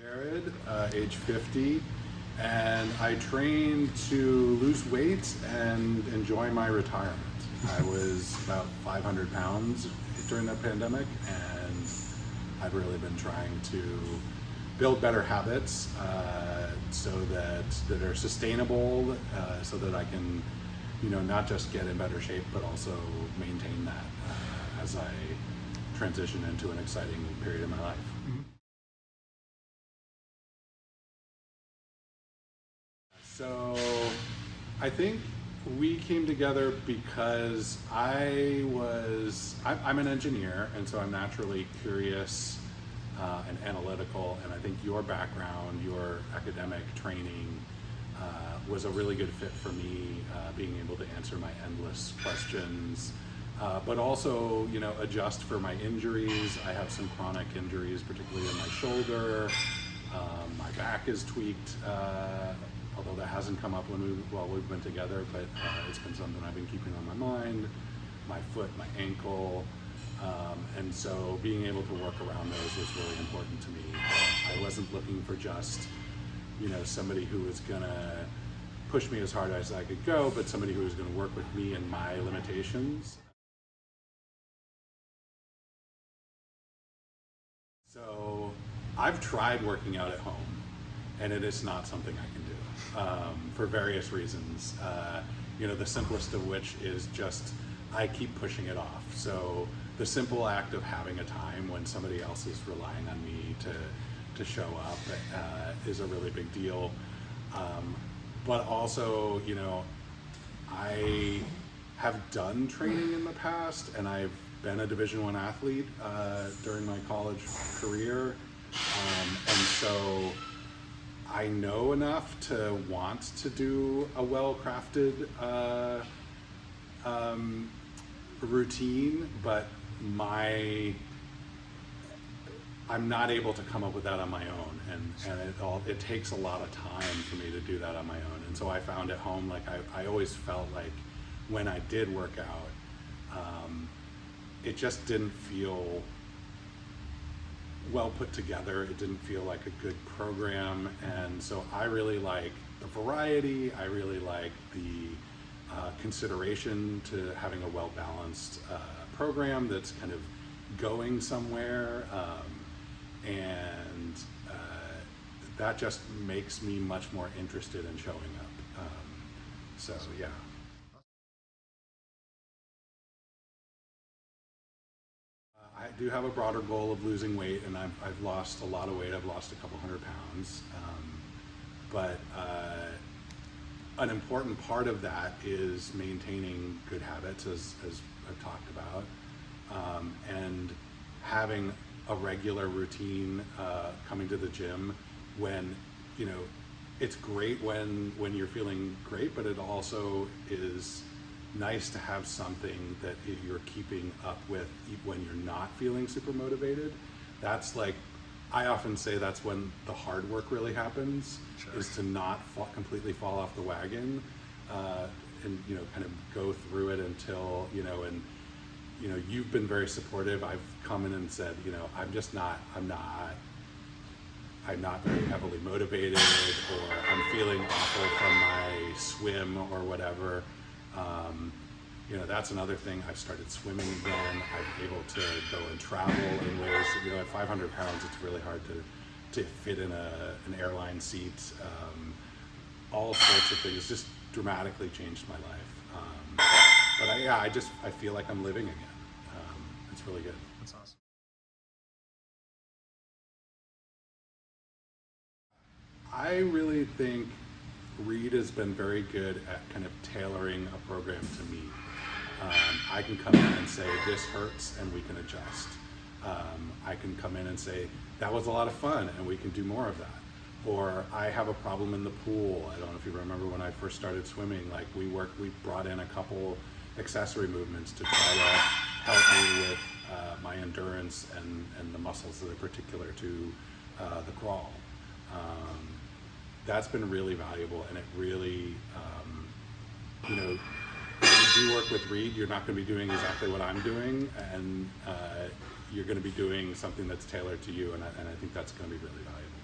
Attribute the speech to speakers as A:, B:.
A: Jared, age 50, and I trained to lose weight and enjoy my retirement. I was about 500 pounds during the pandemic, and I've really been trying to build better habits so that are sustainable, so that I can, not just get in better shape, but also maintain that as I transition into an exciting period of my life. So I think we came together because I'm an engineer, and so I'm naturally curious and analytical, and I think your background, your academic training was a really good fit for me, being able to answer my endless questions, but also, adjust for my injuries. I have some chronic injuries, particularly in my shoulder. My back is tweaked, although that hasn't come up while we've been together, but it's been something I've been keeping on my mind. My foot, my ankle, and so being able to work around those was really important to me. I wasn't looking for just, somebody who was gonna push me as hard as I could go, but somebody who was gonna work with me and my limitations. So I've tried working out at home, and it is not something I can do for various reasons. The simplest of which is just I keep pushing it off. So the simple act of having a time when somebody else is relying on me to show up is a really big deal. But also, I have done training in the past, and I've been a Division I athlete during my college career, and so I know enough to want to do a well-crafted routine, but I'm not able to come up with that on my own, and it takes a lot of time for me to do that on my own. And so I found at home, like I always felt like when I did work out, it just didn't feel well put together. It didn't feel like a good program, and so I really like the variety. I really like the consideration to having a well-balanced program that's kind of going somewhere, and that just makes me much more interested in showing up. So yeah. I do have a broader goal of losing weight, and I've lost a lot of weight. I've lost a couple hundred pounds, but an important part of that is maintaining good habits, as I've talked about, and having a regular routine, coming to the gym when, it's great when you're feeling great, but it also is nice to have something that you're keeping up with when you're not feeling super motivated. That's like, I often say that's when the hard work really happens. Sure. Is to not completely fall off the wagon, and kind of go through it until and you've been very supportive. I've come in and said, I'm not very heavily motivated, or I'm feeling awful from my swim or whatever. That's another thing. I've started swimming again. I'm able to go and travel in ways, at 500 pounds, it's really hard to fit in an airline seat. All sorts of things just dramatically changed my life. But I feel like I'm living again. It's really good.
B: That's awesome.
A: I really think Reed has been very good at kind of tailoring a program to me. I can come in and say, this hurts, and we can adjust. I can come in and say, that was a lot of fun, and we can do more of that. Or I have a problem in the pool. I don't know if you remember when I first started swimming, like we brought in a couple accessory movements to try to help me with my endurance and the muscles that are particular to the crawl. That's been really valuable, and it really, if you do work with Reed, you're not going to be doing exactly what I'm doing, and you're going to be doing something that's tailored to you, and I think that's going to be really valuable.